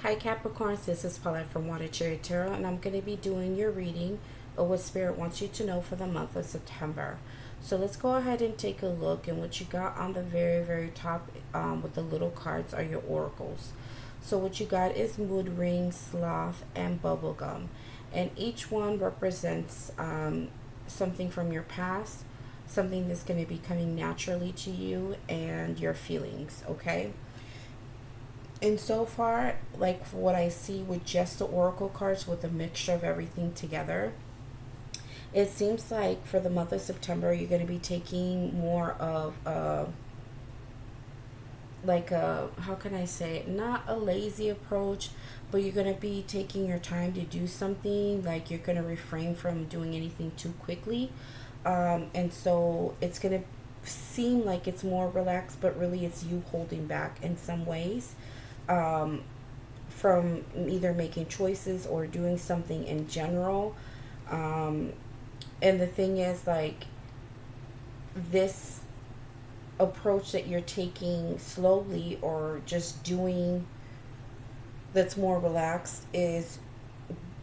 Hi Capricorns, this is Paulette from Water Chariot Tarot, and I'm going to be doing your reading of what Spirit wants you to know for the month of September. So let's go ahead and take a look, and what you got on the very top with the little cards are your oracles. So what you got is Mood Ring, Sloth, and Bubblegum, and each one represents something from your past, something that's going to be coming naturally to you, and your feelings, okay? And so far, like what I see with just the oracle cards with a mixture of everything together, it seems like for the month of September, you're going to be taking more of how can I say it? Not a lazy approach, but you're going to be taking your time to do something. Like you're going to refrain from doing anything too quickly. And so it's going to seem like it's more relaxed, but really it's you holding back in some ways from either making choices or doing something in general. And the thing is, like, this approach that you're taking slowly or just doing that's more relaxed is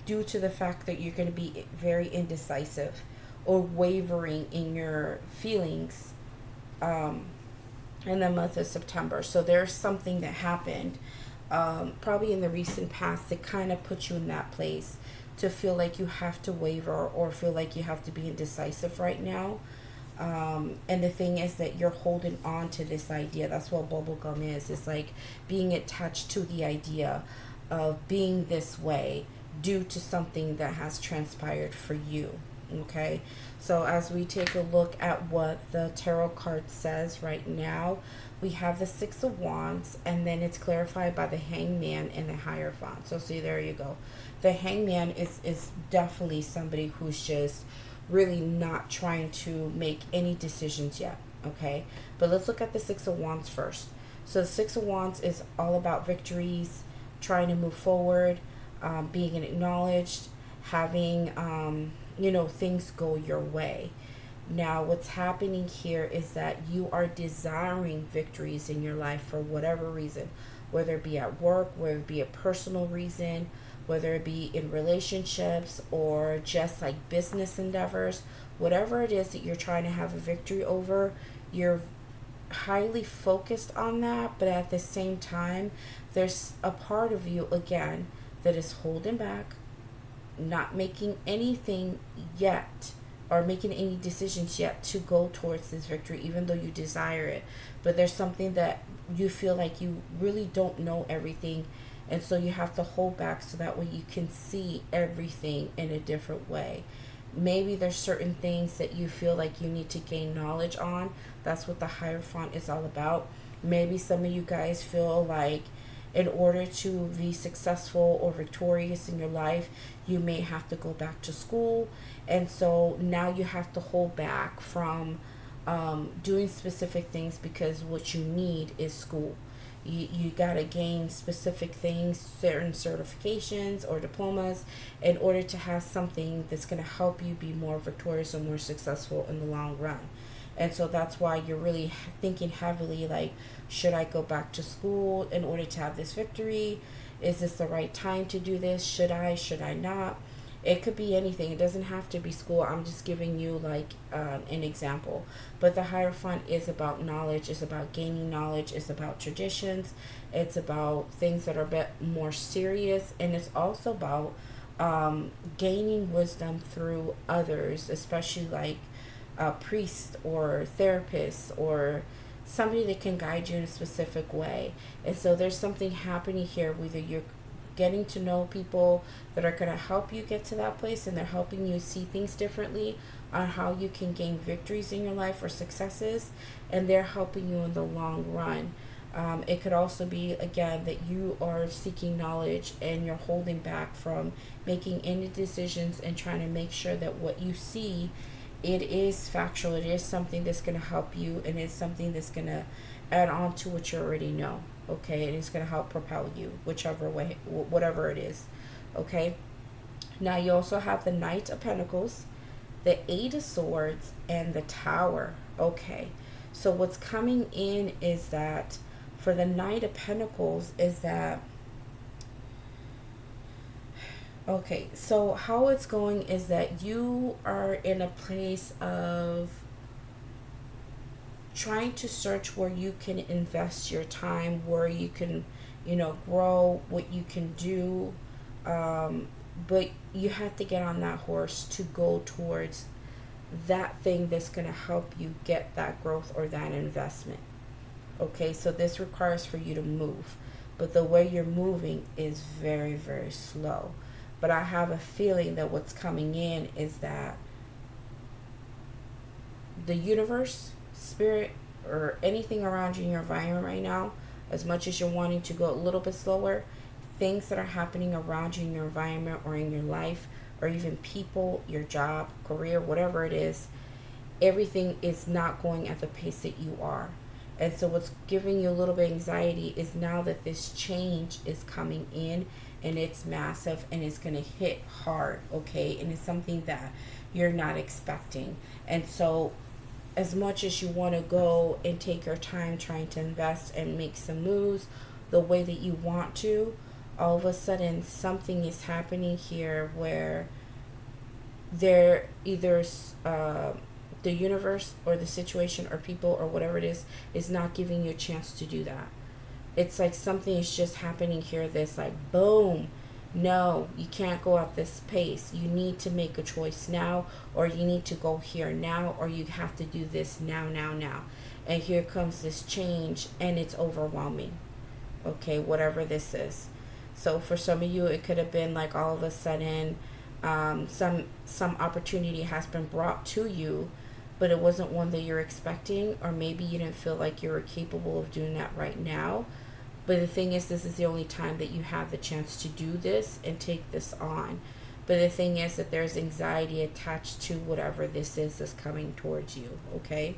due to the fact that you're going to be very indecisive or wavering in your feelings in the month of September. So there's something that happened probably in the recent past that kind of put you in that place to feel like you have to waver or feel like you have to be indecisive right now. And the thing is that you're holding on to this idea. That's what bubblegum is. It's like being attached to the idea of being this way due to something that has transpired for you. Okay, so as we take a look at what the tarot card says right now, we have the Six of Wands, and then it's clarified by the Hangman and the Hierophant. So see, there you go. The Hangman is definitely somebody who's just really not trying to make any decisions yet. Okay, but let's look at the Six of Wands first. So the Six of Wands is all about victories, trying to move forward, being acknowledged, having things go your way. Now what's happening here is that you are desiring victories in your life for whatever reason, whether it be at work, whether it be a personal reason, whether it be in relationships or just like business endeavors. Whatever it is that you're trying to have a victory over, you're highly focused on that, but at the same time there's a part of you again that is holding back, not making anything yet or making any decisions yet to go towards this victory, even though you desire it. But there's something that you feel like you really don't know everything, and so you have to hold back so that way you can see everything in a different way. Maybe there's certain things that you feel like you need to gain knowledge on. That's what the Hierophant is all about. Maybe some of you guys feel like in order to be successful or victorious in your life, you may have to go back to school. And so now you have to hold back from doing specific things because what you need is school. You got to gain specific things, certain certifications or diplomas, in order to have something that's going to help you be more victorious or more successful in the long run. And so that's why you're really thinking heavily, like, should I go back to school in order to have this victory? Is this the right time to do this? Should I not? It could be anything. It doesn't have to be school. I'm just giving you like an example. But the Hierophant is about knowledge. It's about gaining knowledge. It's about traditions. It's about things that are a bit more serious. And it's also about gaining wisdom through others, especially like a priest or therapist or somebody that can guide you in a specific way. And so there's something happening here, whether you're getting to know people that are going to help you get to that place, and they're helping you see things differently on how you can gain victories in your life or successes, and they're helping you in the long run. It could also be, again, that you are seeking knowledge and you're holding back from making any decisions and trying to make sure that what you see, it is factual. It is something that's going to help you, and it's something that's going to add on to what you already know. Okay, and it's going to help propel you whichever way, whatever it is. Okay, now you also have the Knight of Pentacles, the Eight of Swords, and the Tower. Okay, so what's coming in is that for the Knight of Pentacles is that Okay, so how it's going is that you are in a place of trying to search where you can invest your time, where you can, grow, what you can do. Um, but you have to get on that horse to go towards that thing that's going to help you get that growth or that investment. Okay, so this requires for you to move, but the way you're moving is very, very slow. But I have a feeling that what's coming in is that the universe, spirit, or anything around you in your environment right now, as much as you're wanting to go a little bit slower, things that are happening around you in your environment or in your life, or even people, your job, career, whatever it is, everything is not going at the pace that you are. And so what's giving you a little bit of anxiety is now that this change is coming in and it's massive and it's going to hit hard, okay? And it's something that you're not expecting. And so as much as you want to go and take your time trying to invest and make some moves the way that you want to, all of a sudden something is happening here where there either the universe or the situation or people or whatever it is not giving you a chance to do that. It's like something is just happening here that's like, boom, no, you can't go at this pace. You need to make a choice now, or you need to go here now, or you have to do this now, now, now. And here comes this change, and it's overwhelming. Okay, whatever this is. So for some of you, it could have been like all of a sudden, some opportunity has been brought to you, but it wasn't one that you're expecting, or maybe you didn't feel like you were capable of doing that right now. But the thing is, this is the only time that you have the chance to do this and take this on. But the thing is that there's anxiety attached to whatever this is that's coming towards you, okay?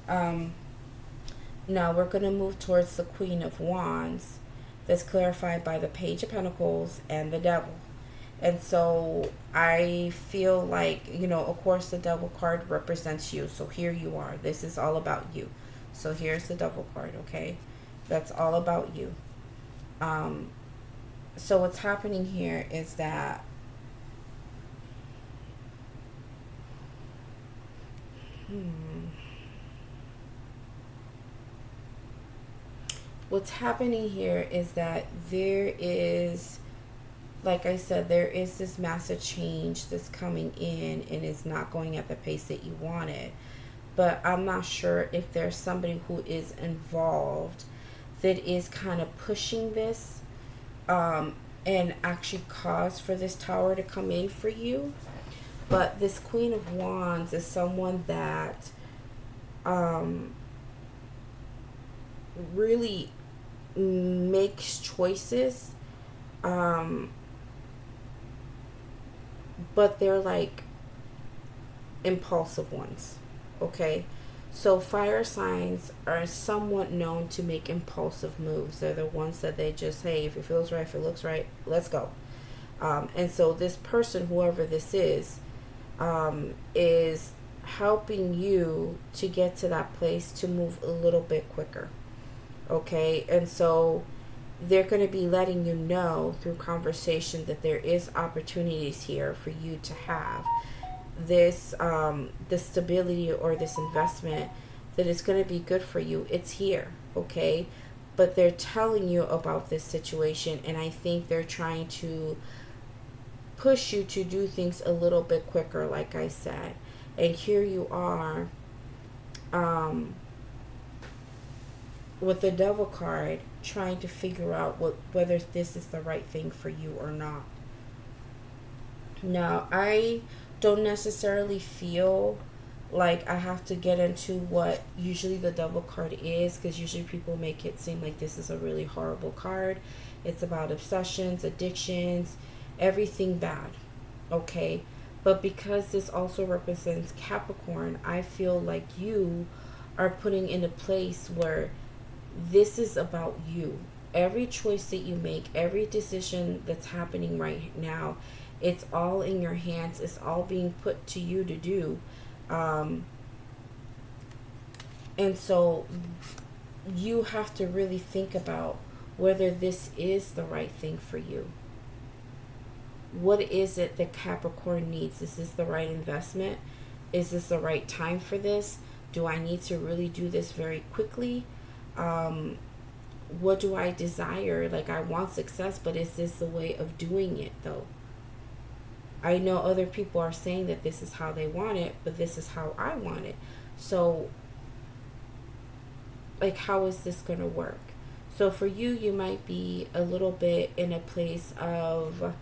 Now we're going to move towards the Queen of Wands, that's clarified by the Page of Pentacles and the Devil. And so I feel like, of course the Devil card represents you. So here you are. This is all about you. So here's the Devil card, okay? That's all about you. So what's happening here is that what's happening here is that there is, like I said, there is this massive change that's coming in, and it's not going at the pace that you wanted. But I'm not sure if there's somebody who is involved that is kind of pushing this, and actually cause for this tower to come in for you. But this Queen of Wands is someone that really makes choices, but they're like impulsive ones, okay? So fire signs are somewhat known to make impulsive moves. They're the ones that they just, hey, if it feels right, if it looks right, let's go. And so this person, whoever this is helping you to get to that place to move a little bit quicker. Okay, and so they're going to be letting you know through conversation that there is opportunities here for you to have this this stability or this investment that is going to be good for you. It's here, okay? But they're telling you about this situation, and I think they're trying to push you to do things a little bit quicker, like I said. And here you are with the Devil card, trying to figure out whether this is the right thing for you or not. Now, I don't necessarily feel like I have to get into what usually the Devil card is, because usually people make it seem like this is a really horrible card. It's about obsessions, addictions, everything bad, okay? But because this also represents Capricorn, I feel like you are putting in a place where this is about you. Every choice that you make, every decision that's happening right now, it's all in your hands. It's all being put to you to do. And so you have to really think about whether this is the right thing for you. What is it that Capricorn needs? Is this the right investment? Is this the right time for this? Do I need to really do this very quickly? What do I desire? Like, I want success, but is this the way of doing it though? I know other people are saying that this is how they want it, but this is how I want it. So, like, how is this going to work? So for you, you might be a little bit in a place of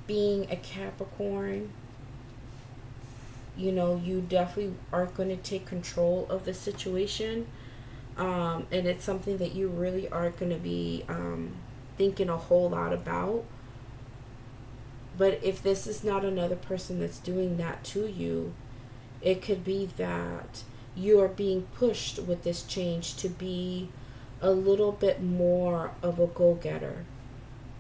being a Capricorn. You know, you definitely are going to take control of the situation. And it's something that you really are going to be thinking a whole lot about. But if this is not another person that's doing that to you, it could be that you are being pushed with this change to be a little bit more of a go-getter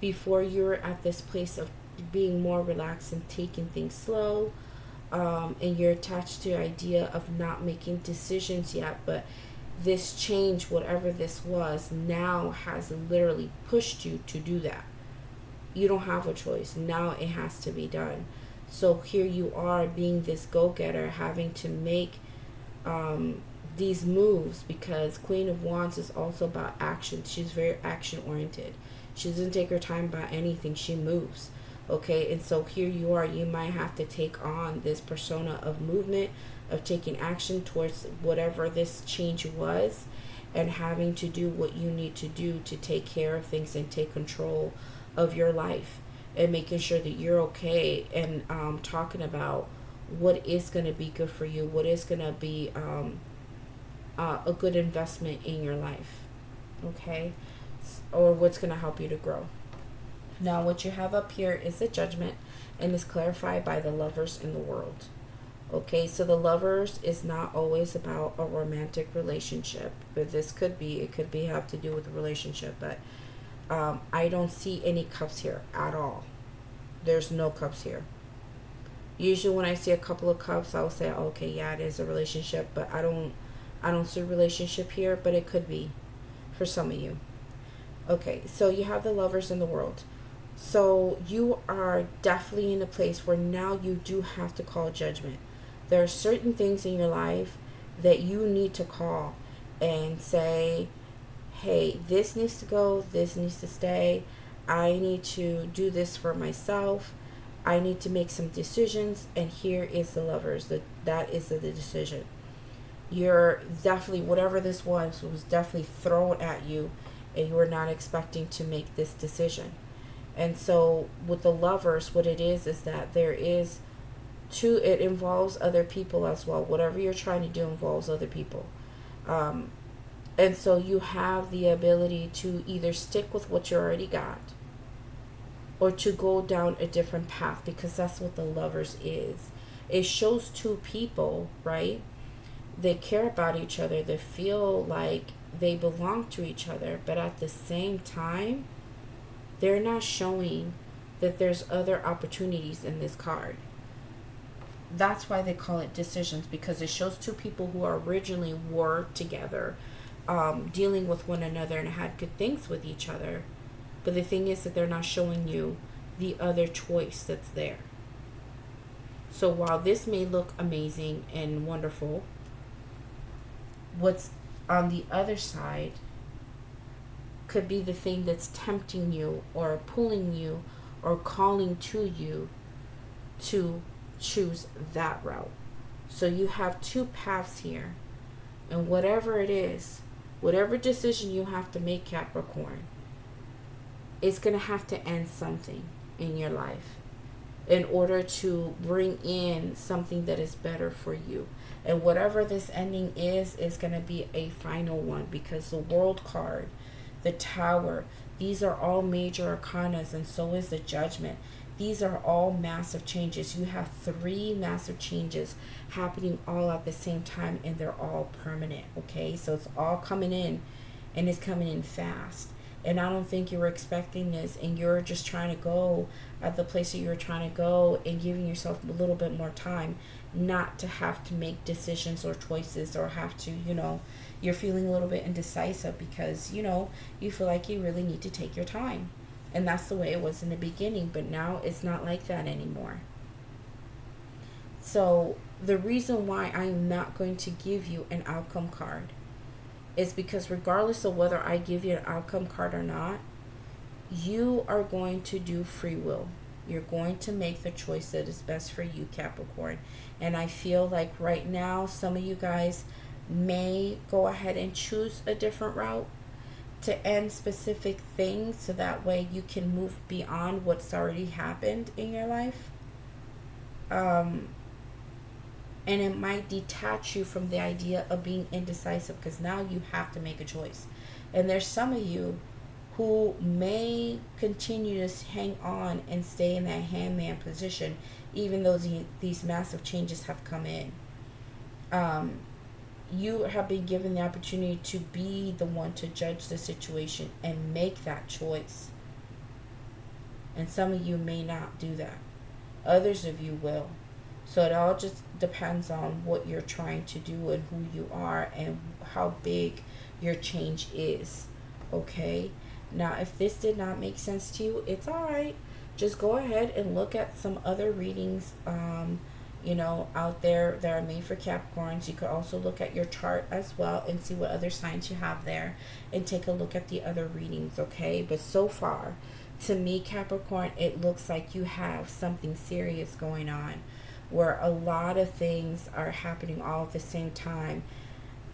before you're at this place of being more relaxed and taking things slow. And you're attached to the idea of not making decisions yet, but this change, whatever this was, now has literally pushed you to do that. You don't have a choice. Now it has to be done. So here you are being this go-getter, having to make these moves, because Queen of Wands is also about action. She's very action-oriented. She doesn't take her time about anything. She moves. Okay, and so here you are. You might have to take on this persona of movement, of taking action towards whatever this change was, and having to do what you need to do to take care of things and take control of your life, and making sure that you're okay, and talking about what is going to be good for you, what is going to be a good investment in your life, okay, or what's going to help you to grow. Now, what you have up here is the Judgment, and is clarified by the Lovers in the World. Okay, so the Lovers is not always about a romantic relationship, but this could be, it could be have to do with a relationship, but I don't see any cups here at all. There's no cups here. Usually when I see a couple of cups, I'll say, okay, yeah, it is a relationship, but I don't see a relationship here, but it could be for some of you. Okay, so you have the Lovers in the World. So you are definitely in a place where now you do have to call judgment. There are certain things in your life that you need to call and say, hey, this needs to go, this needs to stay. I need to do this for myself. I need to make some decisions, and here is the Lovers. That is the decision. You're definitely, whatever this was definitely thrown at you, and you were not expecting to make this decision. And so with the Lovers, what it is that there is it involves other people as well. Whatever you're trying to do involves other people. And so you have the ability to either stick with what you already got, or to go down a different path, because that's what the Lovers is. It shows two people, right? They care about each other. They feel like they belong to each other, but at the same time, they're not showing that there's other opportunities in this card. That's why they call it decisions, because it shows two people who originally were together, dealing with one another and had good things with each other. But the thing is that they're not showing you the other choice that's there. So while this may look amazing and wonderful, what's on the other side could be the thing that's tempting you or pulling you or calling to you to choose that route. So you have two paths here, and whatever it is, whatever decision you have to make, Capricorn, it's going to have to end something in your life in order to bring in something that is better for you. And whatever this ending is going to be a final one, because the World card, the Tower, these are all major arcanas, and so is the Judgment. These are all massive changes. You have 3 massive changes happening all at the same time, and they're all permanent, okay? So it's all coming in, and it's coming in fast. And I don't think you were expecting this, and you're just trying to go at the place that you're trying to go and giving yourself a little bit more time, not to have to make decisions or choices, or have to, you're feeling a little bit indecisive because, you feel like you really need to take your time. And that's the way it was in the beginning, but now it's not like that anymore. So the reason why I'm not going to give you an outcome card is because regardless of whether I give you an outcome card or not, you are going to do free will. You're going to make the choice that is best for you, Capricorn. And I feel like right now, some of you guys may go ahead and choose a different route to end specific things so that way you can move beyond what's already happened in your life. And it might detach you from the idea of being indecisive, because now you have to make a choice. And there's some of you who may continue to hang on and stay in that hangman position even though these massive changes have come in. You have been given the opportunity to be the one to judge the situation and make that choice. And some of you may not do that. Others of you will. So it all just depends on what you're trying to do and who you are and how big your change is. Okay? Now, if this did not make sense to you, it's all right. Just go ahead and look at some other readings, out there that are made for Capricorns. You could also look at your chart as well and see what other signs you have there and take a look at the other readings, okay? But so far, to me, Capricorn, it looks like you have something serious going on where a lot of things are happening all at the same time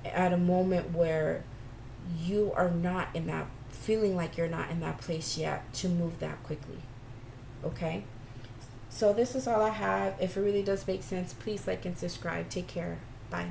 at a moment where you are not in that, feeling like you're not in that place yet to move that quickly, okay? So this is all I have. If it really does make sense, please like and subscribe. Take care. Bye.